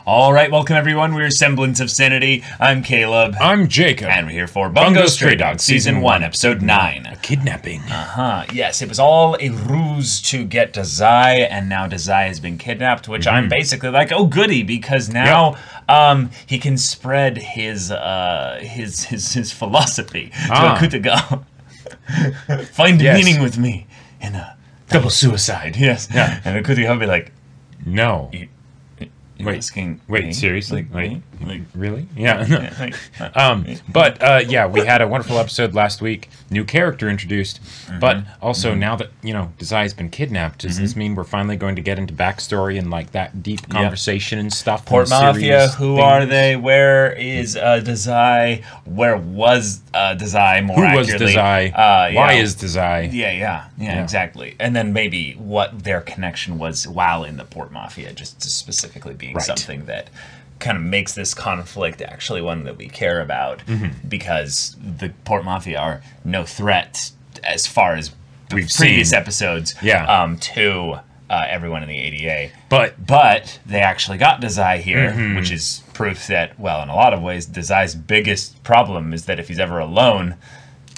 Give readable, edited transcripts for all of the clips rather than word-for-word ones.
All right, welcome everyone. We're Semblance of Sanity. I'm Caleb. I'm Jacob. And we're here for Bungou Stray Dogs, Season 1, Episode 9. A kidnapping. Yes, it was all a ruse to get Dazai, and now Dazai has been kidnapped, which I'm basically like, oh goody, because now he can spread his philosophy to Akutaga. Find meaning with me in a double suicide. Yes. Yeah. And Akutaga will be like, no. Wait, me? seriously? Like, really? Yeah. Yeah, we had a wonderful episode last week. New character introduced, but also now that, Dazai's been kidnapped, does this mean we're finally going to get into backstory and like that deep conversation and stuff? Port Mafia, who are they? Where is Dazai? Where was Dazai, more accurately? Who was Dazai? Why is Dazai? Yeah, exactly. And then maybe what their connection was while in the Port Mafia, just specifically being something that kind of makes this conflict actually one that we care about, because the Port Mafia are no threat as far as we've previous episodes to everyone in the ADA. But they actually got Dazai here, which is proof that, well, in a lot of ways, Dazai's biggest problem is that if he's ever alone,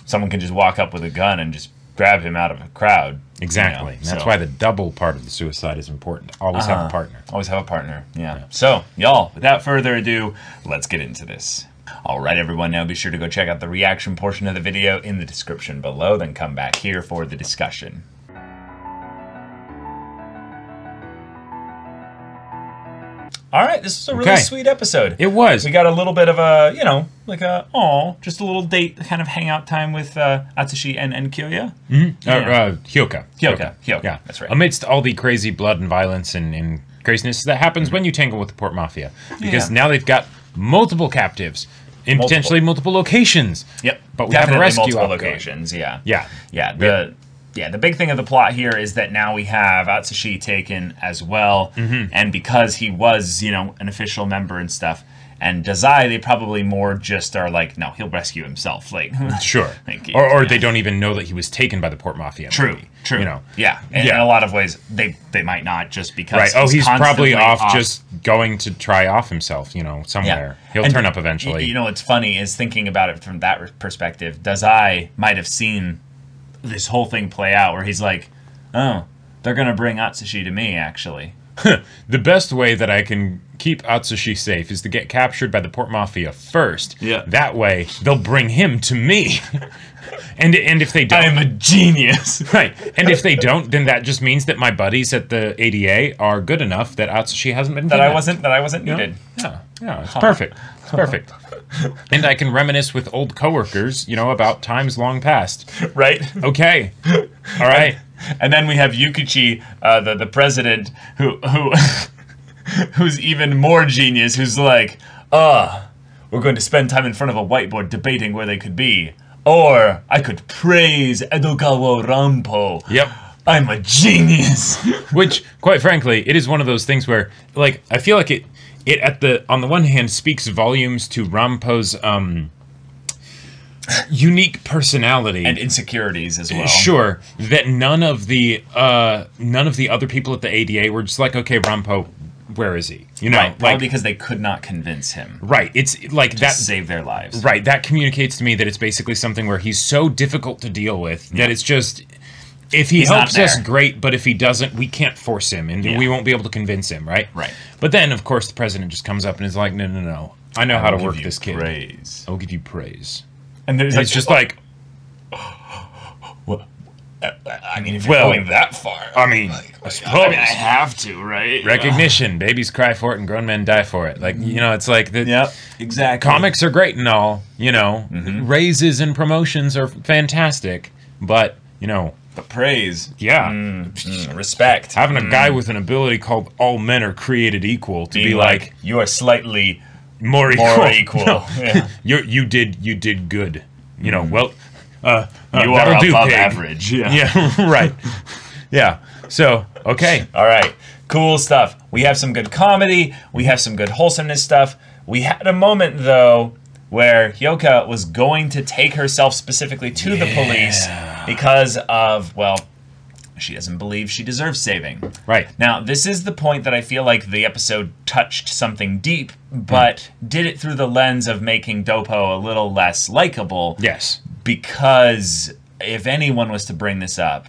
someone can just walk up with a gun and just grab him out of a crowd. Exactly. That's why the double part of the suicide is important. Always have a partner. Always have a partner, yeah. So, y'all, without further ado, let's get into this. All right, everyone, now be sure to go check out the reaction portion of the video in the description below, then come back here for the discussion. All right, this was a really sweet episode. It was. We got a little bit of a, just a little date kind of hangout time with Atsushi and Kyouka. Kyouka. Yeah, that's right. Amidst all the crazy blood and violence and craziness that happens when you tangle with the Port Mafia. Because now they've got multiple captives in potentially multiple locations. Yep. But we have a rescue multiple locations, the big thing of the plot here is that now we have Atsushi taken as well, and because he was, an official member and stuff, and Dazai, they probably more just are like, no, he'll rescue himself. Like, sure. Or they don't even know that he was taken by the Port Mafia. True. Yeah. In a lot of ways, they might not, just because he's probably off just going to try off himself, somewhere. He'll turn up eventually. What's funny is thinking about it from that perspective, Dazai might have seen this whole thing play out where he's like, oh, they're gonna bring Atsushi to me, actually. The best way that I can keep Atsushi safe is to get captured by the Port Mafia first. Yeah. That way they'll bring him to me. and if they don't, I'm a genius. Right. And if they don't, then that just means that my buddies at the ADA are good enough that Atsushi hasn't been kidnapped. That I wasn't needed. Yeah, it's perfect. It's perfect. And I can reminisce with old coworkers, about times long past. Right. Okay. All right. And then we have Yukichi, the president, who's even more genius, who's like, we're going to spend time in front of a whiteboard debating where they could be. Or I could praise Edogawa Rampo. Yep. I'm a genius. Which, quite frankly, it is one of those things where, like, I feel like it on the one hand speaks volumes to Rampo's unique personality and insecurities as well. Sure, that none of the other people at the ADA were just like, okay, Rampo, where is he? Probably because they could not convince him. Right, it's like that save their lives. Right, that communicates to me that it's basically something where he's so difficult to deal with that it's just, if he helps us, great, but if he doesn't, we can't force him, and we won't be able to convince him, right? Right. But then, of course, the president just comes up and is like, no, I know how to work this kid. I will give you praise. And there's it's just like, well, I mean, if you're going that far, I suppose. I have to, right? Recognition, babies cry for it and grown men die for it. Like, it's like the exactly. Comics are great and all, raises and promotions are fantastic, but the praise, respect. Having a guy with an ability called "all men are created equal" to be like, you are slightly more equal. No. Yeah. you did good. Well, you are above average. Yeah, right. Yeah. So, okay. All right. Cool stuff. We have some good comedy. We have some good wholesomeness stuff. We had a moment, though, where Kyouka was going to take herself specifically to the police because of, well, She doesn't believe she deserves saving. Right. Now, this is the point that I feel like the episode touched something deep, but did it through the lens of making Doppo a little less likable. Yes. Because if anyone was to bring this up,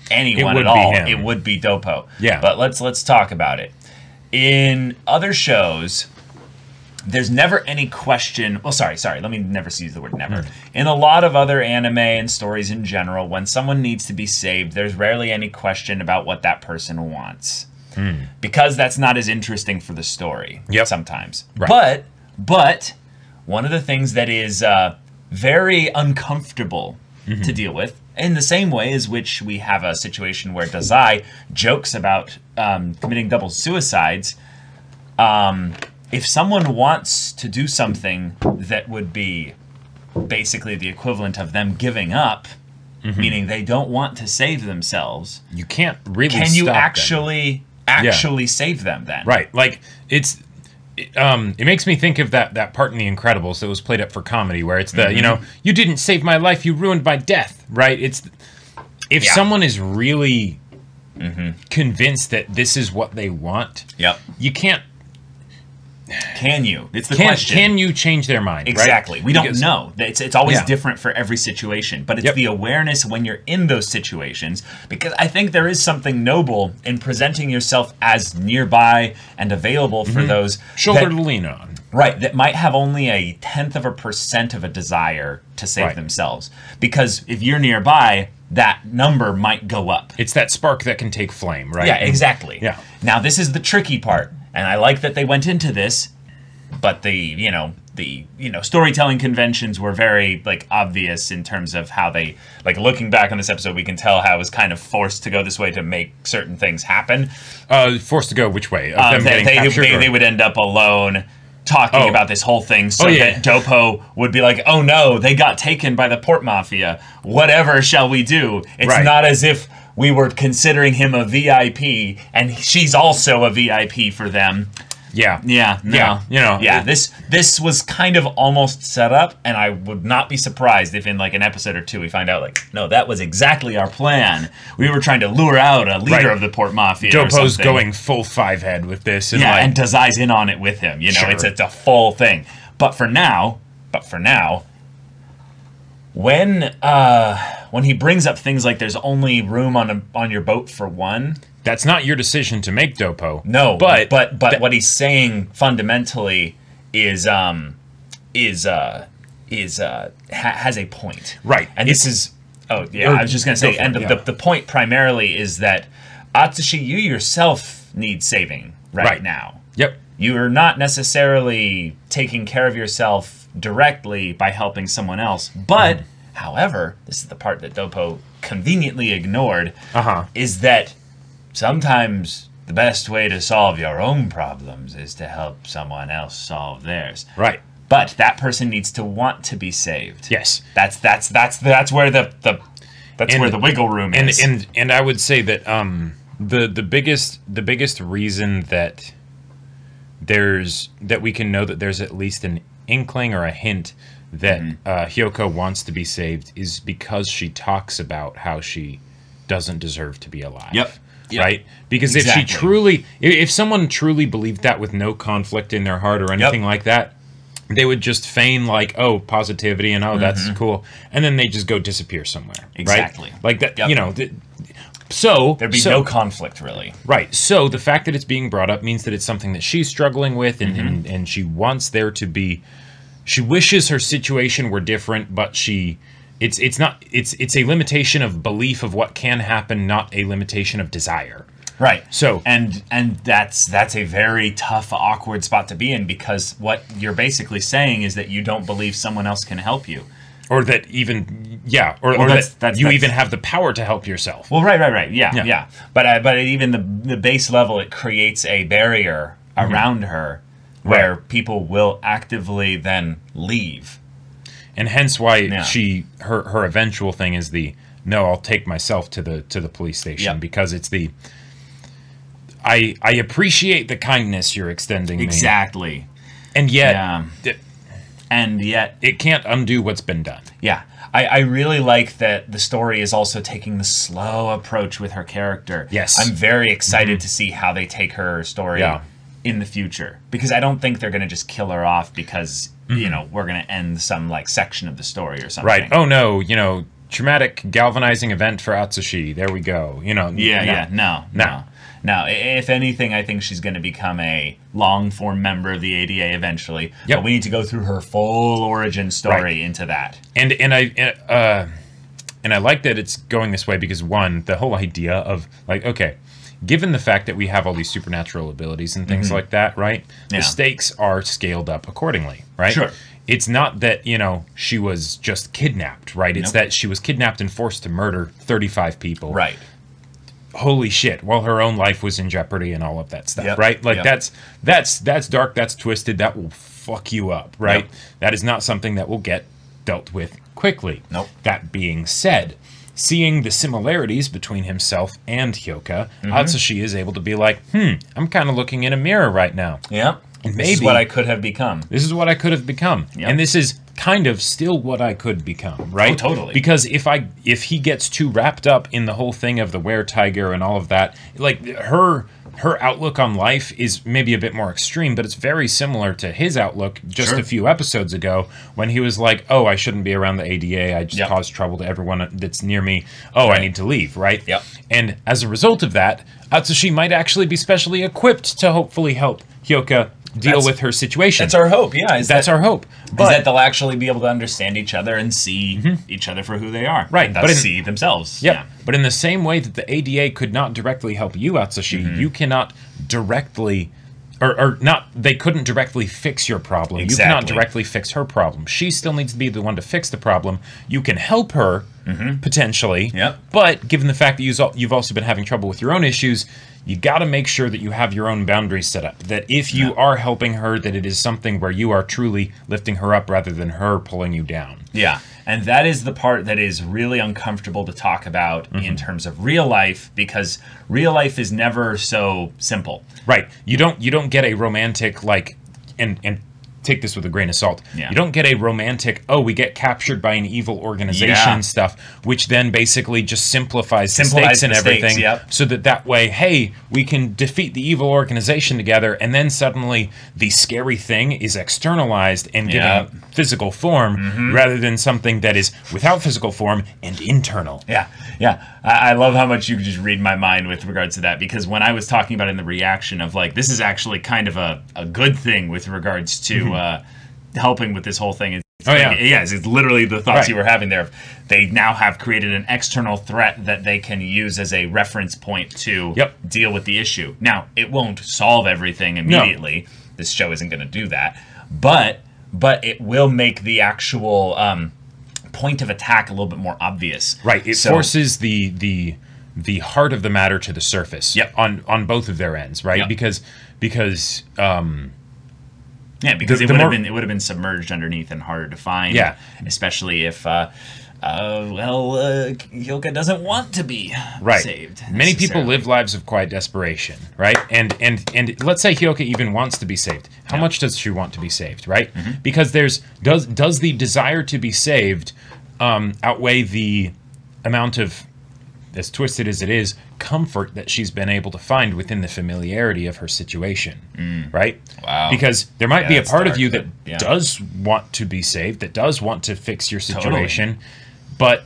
anyone at all, it would be Doppo. Yeah. But let's talk about it. In other shows, there's never any question. Well, sorry. Let me never use the word never. In a lot of other anime and stories in general, when someone needs to be saved, there's rarely any question about what that person wants. Because that's not as interesting for the story sometimes. Right. But one of the things that is very uncomfortable to deal with, in the same way as which we have a situation where Dazai jokes about committing double suicides, if someone wants to do something that would be basically the equivalent of them giving up, meaning they don't want to save themselves, you can't really can you stop actually save them then? Right. Like, it makes me think of that part in The Incredibles that was played up for comedy, where it's the, you didn't save my life, you ruined my death, right? It's, if someone is really convinced that this is what they want, you can't. Can you? It's the question. Can you change their mind? Exactly. Right? We don't know. It's always different for every situation. But it's the awareness when you're in those situations. Because I think there is something noble in presenting yourself as nearby and available for those. Shoulder to lean on. Right. That might have only 0.1% of a desire to save themselves. Because if you're nearby, that number might go up. It's that spark that can take flame, right? Yeah, exactly. Yeah. Now, this is the tricky part. And I like that they went into this, but the storytelling conventions were very obvious in terms of how they looking back on this episode, we can tell how it was kind of forced to go this way to make certain things happen. Forced to go which way? Of them getting captured, they would end up alone talking about this whole thing so that Doppo would be like, oh no, they got taken by the port mafia. Whatever shall we do? It's not as if we were considering him a VIP, and she's also a VIP for them. This was kind of almost set up, and I would not be surprised if in an episode or two we find out no, that was exactly our plan. We were trying to lure out a leader of the port mafia. Doppo's going full 5-head with this, and and Dazai's in on it with him. It's a full thing. But for now, when he brings up things like there's only room on your boat for one, that's not your decision to make, Doppo. No, but what he's saying fundamentally has a point, right? And this is I was just gonna say, and the point primarily is that Atsushi, you yourself need saving right now. Yep, you are not necessarily taking care of yourself directly by helping someone else, but however, this is the part that Doppo conveniently ignored, is that sometimes the best way to solve your own problems is to help someone else solve theirs. Right. But that person needs to want to be saved. Yes. That's where the wiggle room is. And I would say that the biggest reason that we can know that there's at least an inkling or a hint that Kyouka wants to be saved is because she talks about how she doesn't deserve to be alive. Yep. Right? Because if someone truly believed that with no conflict in their heart or anything like that, they would just feign positivity and that's cool, and then they just go disappear somewhere. Exactly. Right? Like that. So there'd be no conflict really. Right. So the fact that it's being brought up means that it's something that she's struggling with, and she wants there to be. She wishes her situation were different, but it's a limitation of belief of what can happen, not a limitation of desire. Right. So and that's a very tough, awkward spot to be in, because what you're basically saying is that you don't believe someone else can help you. Or that even, or that you even have the power to help yourself. Well, right. Yeah. But even the base level, it creates a barrier around her where people will actively then leave. And hence why her eventual thing is no, I'll take myself to the police station, because it's I appreciate the kindness you're extending me. Exactly. And yet... And yet it can't undo what's been done. Yeah. I really like that the story is also taking the slow approach with her character. Yes. I'm very excited to see how they take her story in the future. Because I don't think they're going to just kill her off because, you know, we're going to end some, like, section of the story or something. Right. Oh, no, you know, traumatic galvanizing event for Atsushi. There we go. You know. No, if anything, I think she's going to become a long-form member of the ADA eventually. Yep. But we need to go through her full origin story into that. And I like that it's going this way because, one, the whole idea of, like, okay, given the fact that we have all these supernatural abilities and things like that, right? The stakes are scaled up accordingly, right? Sure. It's not that, you know, she was just kidnapped, right? It's that she was kidnapped and forced to murder 35 people. Right. Holy shit, while her own life was in jeopardy and all of that stuff, right? Like, that's dark, that's twisted, that will fuck you up, right? That is not something that will get dealt with quickly. Nope. That being said, seeing the similarities between himself and Kyouka, Atsushi is able to be like, I'm kind of looking in a mirror right now. Yeah. And maybe this is what I could have become. This is what I could have become. Yep. And this is kind of still what I could become, right? Oh, totally. Because if he gets too wrapped up in the whole thing of the were-tiger and all of that, like her outlook on life is maybe a bit more extreme, but it's very similar to his outlook just a few episodes ago when he was like, oh, I shouldn't be around the ADA. I just cause trouble to everyone that's near me. Oh, I need to leave, right? Yep. And as a result of that, Atsushi might actually be specially equipped to hopefully help Kyouka deal with her situation. That's our hope, yeah. That's our hope. But that they'll actually be able to understand each other and see each other for who they are. Right. And thus see themselves. Yep. Yeah. But in the same way that the ADA could not directly help you, Atsushi, you cannot directly... Or not, they couldn't directly fix your problem. Exactly. You cannot directly fix her problem. She still needs to be the one to fix the problem. You can help her, potentially. Yep. But given the fact that you've also been having trouble with your own issues, you got to make sure that you have your own boundaries set up. That if you are helping her, that it is something where you are truly lifting her up rather than her pulling you down. Yeah. And that is the part that is really uncomfortable to talk about in terms of real life, because real life is never so simple. Right. You don't get a romantic, like, and take this with a grain of salt. Yeah. You don't get a romantic, oh, we get captured by an evil organization stuff, which then basically just simplifies the stakes and everything, so that way, hey, we can defeat the evil organization together, and then suddenly the scary thing is externalized and given physical form, rather than something that is without physical form and internal. Yeah, yeah. I love how much you can just read my mind with regards to that, because when I was talking about it in the reaction of, like, this is actually kind of a good thing with regards to helping with this whole thing. It's literally the thoughts you were having there. They now have created an external threat that they can use as a reference point to deal with the issue. Now, it won't solve everything immediately. No. This show isn't going to do that. But it will make the actual point of attack a little bit more obvious. Right. It forces the heart of the matter to the surface on both of their ends, right? Because it would have been submerged underneath and harder to find. Yeah, especially if Kyouka doesn't want to be saved. Many people live lives of quiet desperation, right? And let's say Kyouka even wants to be saved. How much does she want to be saved, right? Because does the desire to be saved outweigh the amount of, as twisted as it is, comfort that she's been able to find within the familiarity of her situation, right? Wow. Because there might be a part of you that does want to be saved, that does want to fix your situation, but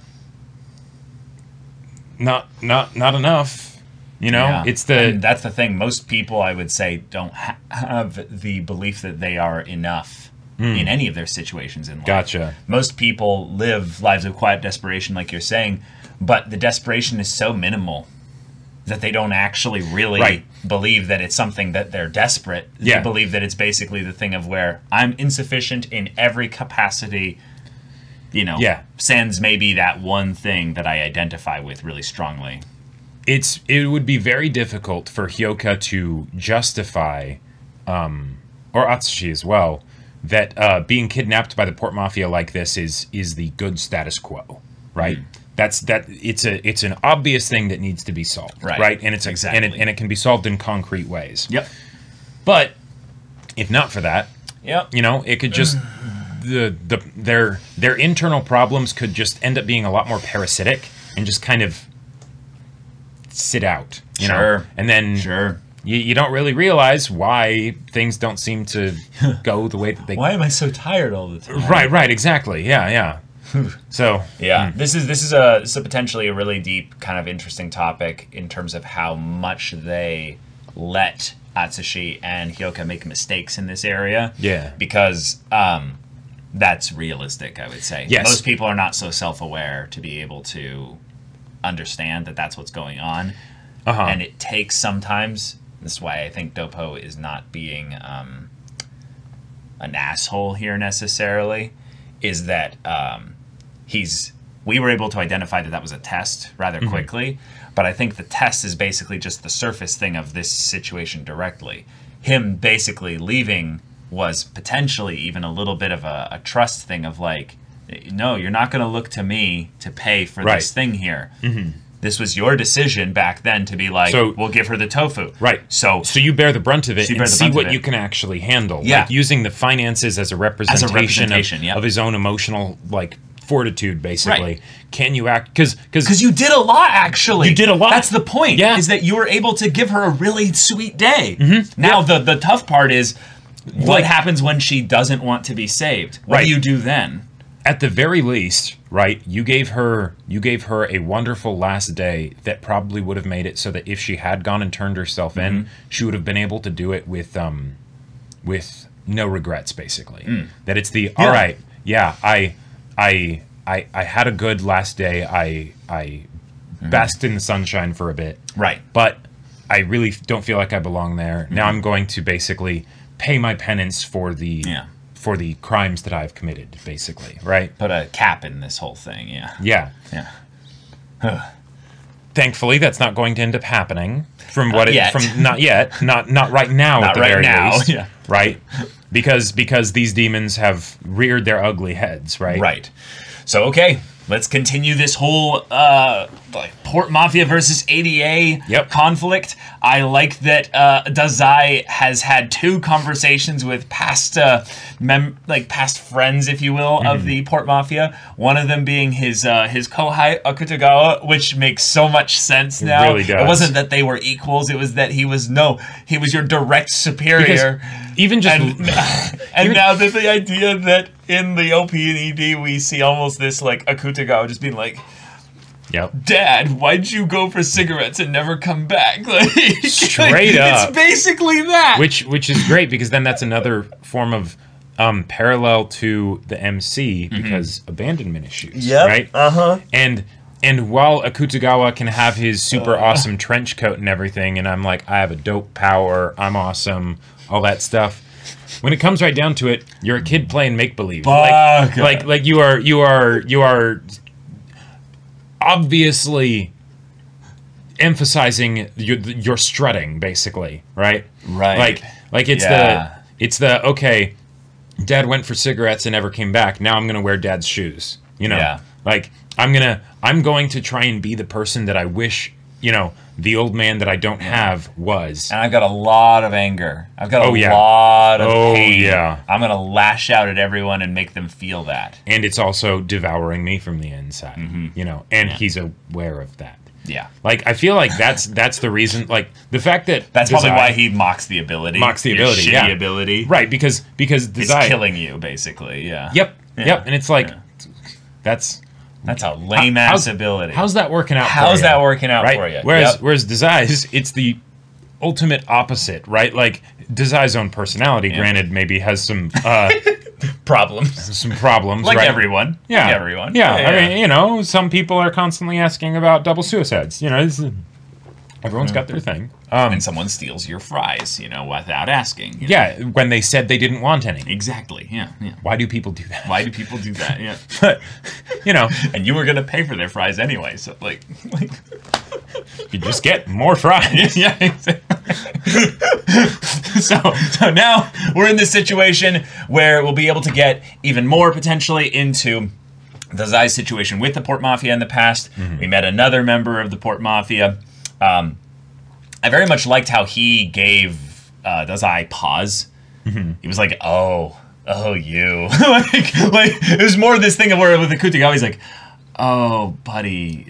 not enough. You know, and that's the thing. Most people, I would say, don't have the belief that they are enough in any of their situations in life. Gotcha. Most people live lives of quiet desperation, like you're saying, but the desperation is so minimal that they don't actually really believe that it's something that they're desperate. They believe that it's basically the thing of where I'm insufficient in every capacity, you know, sans maybe that one thing that I identify with really strongly. It would be very difficult for Kyouka to justify, or Atsushi as well, that being kidnapped by the Port Mafia like this is the good status quo, right? It's an obvious thing that needs to be solved, right? And it's and it can be solved in concrete ways. Yep. But if not for that, you know, it could just their internal problems could just end up being a lot more parasitic and just kind of sit out, you know, and then you don't really realize why things don't seem to go the way that they. Why am I so tired all the time? Right, exactly. Yeah. So this is a potentially a really deep, kind of interesting topic in terms of how much they let Atsushi and Kyouka make mistakes in this area. Yeah, because that's realistic, I would say. Yes. Most people are not so self-aware to be able to understand that that's what's going on, and it takes sometimes. This is why I think Doppo is not being an asshole here necessarily. Is that we were able to identify that was a test rather quickly, but I think the test is basically just the surface thing of this situation directly. Him basically leaving was potentially even a little bit of a trust thing of like, no, you're not going to look to me to pay for this thing here. This was your decision back then to be like, so, we'll give her the tofu. Right. So you bear the brunt of it and see what you can actually handle. Yeah. Like using the finances as a representation of his own emotional, like, fortitude, basically. Right. Can you act... Because you did a lot, actually. You did a lot. That's the point, is that you were able to give her a really sweet day. Now, the tough part is, what happens when she doesn't want to be saved? What do you do then? At the very least, right, you gave her a wonderful last day that probably would have made it so that if she had gone and turned herself in, she would have been able to do it with no regrets, basically. That it's the all right, I had a good last day. I basked in the sunshine for a bit. Right. But I really don't feel like I belong there. Now I'm going to basically pay my penance for the crimes that I've committed, basically, right? Put a cap in this whole thing, yeah. Thankfully, that's not going to end up happening. Not right now. Not at the very least, right? Because these demons have reared their ugly heads, right? Right. So okay, let's continue this whole Port Mafia versus ADA conflict. I like that Dazai has had 2 conversations with past friends, if you will, of the Port Mafia. One of them being his kohai Akutagawa, which makes so much sense now. It really does. It wasn't that they were equals; it was that he was your direct superior. Because even just and now that the idea that in the OP and ED we see almost this like Akutagawa just being like, Dad, why'd you go for cigarettes and never come back? Like, straight up. It's basically that. Which is great, because then that's another form of parallel to the MC, because abandonment issues, right? And while Akutagawa can have his super awesome trench coat and everything, and I'm like, I have a dope power, I'm awesome, all that stuff. When it comes right down to it, you're a kid playing make-believe. Like you are obviously emphasizing your strutting, basically, right? Right. Like it's the okay, Dad went for cigarettes and never came back. Now I'm gonna wear Dad's shoes. You know? Yeah. Like I'm going to try and be the person that I wish, the old man that I don't have was. And I've got a lot of anger. I've got a lot of pain. Yeah. I'm going to lash out at everyone and make them feel that. And it's also devouring me from the inside, and he's aware of that. Yeah. Like, I feel like that's the reason, like, the fact that that's probably why he mocks the ability. Shitty ability. Right, because Dazai... It's killing you, basically, Yep, and it's like, that's a lame-ass ability. How's that working out for you? How's that working out for you? Whereas Dazai's, it's the ultimate opposite, right? Like, Dazai's own personality, granted, maybe has some... problems. Some problems, like right? Everyone. Yeah. Like everyone. Yeah. I mean, some people are constantly asking about double suicides. Everyone's got their thing. And someone steals your fries, without asking. Yeah, when they said they didn't want any. Exactly, yeah. Why do people do that? Yeah. But, And you were going to pay for their fries anyway, so, like... You just get more fries. Yeah, exactly. So now we're in this situation where we'll be able to get even more, potentially, into Dazai's situation with the Port Mafia in the past. We met another member of the Port Mafia. I very much liked how he gave Dazai pause. He was like, oh, oh, you. like it was more this thing of where with the Kutagawa, he's like, oh, buddy,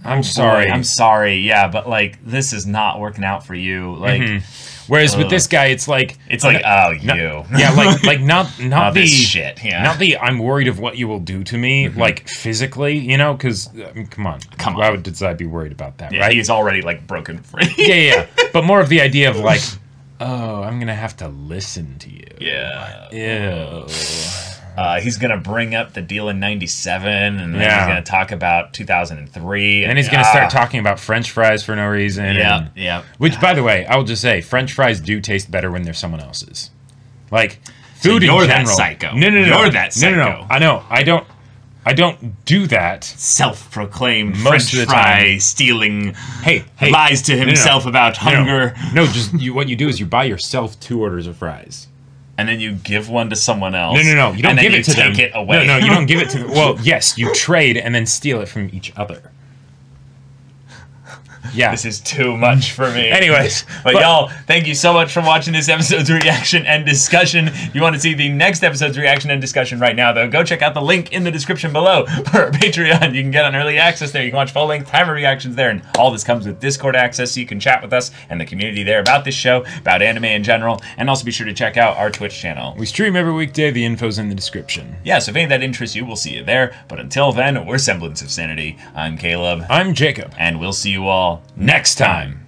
I'm sorry. I'm sorry. Yeah, but like this is not working out for you. Like, whereas with this guy, it's like oh, you. Yeah, like not the this shit. Yeah, not the I'm worried of what you will do to me, like physically, you know, because come on, why would Dazai be worried about that? Right? He's already like broken free. yeah, but more of the idea of like, oh, I'm gonna have to listen to you. Yeah. Ew. He's going to bring up the deal in 97, and then he's going to talk about 2003. And he's going to start talking about French fries for no reason. Yeah. Which, by the way, I will just say, French fries do taste better when they're someone else's. Like, food in general. That psycho. No. You're that psycho. No. I know. I don't do that. Self-proclaimed French fry stealing. Hey, lies to himself about hunger. No, just what you do is you buy yourself 2 orders of fries. And then you give one to someone else. No. You don't give it to them. Take it away. No, you don't give it to them. Well, yes, you trade and then steal it from each other. Yeah. This is too much for me. Anyways. But y'all, thank you so much for watching this episode's reaction and discussion. If you want to see the next episode's reaction and discussion right now, though, go check out the link in the description below for our Patreon. You can get on early access there. You can watch full-length timer reactions there. And all this comes with Discord access, so you can chat with us and the community there about this show, about anime in general. And also be sure to check out our Twitch channel. We stream every weekday. The info's in the description. Yeah, so if any of that interests you, we'll see you there. But until then, we're Semblance of Sanity. I'm Caleb. I'm Jacob. And we'll see you all next time.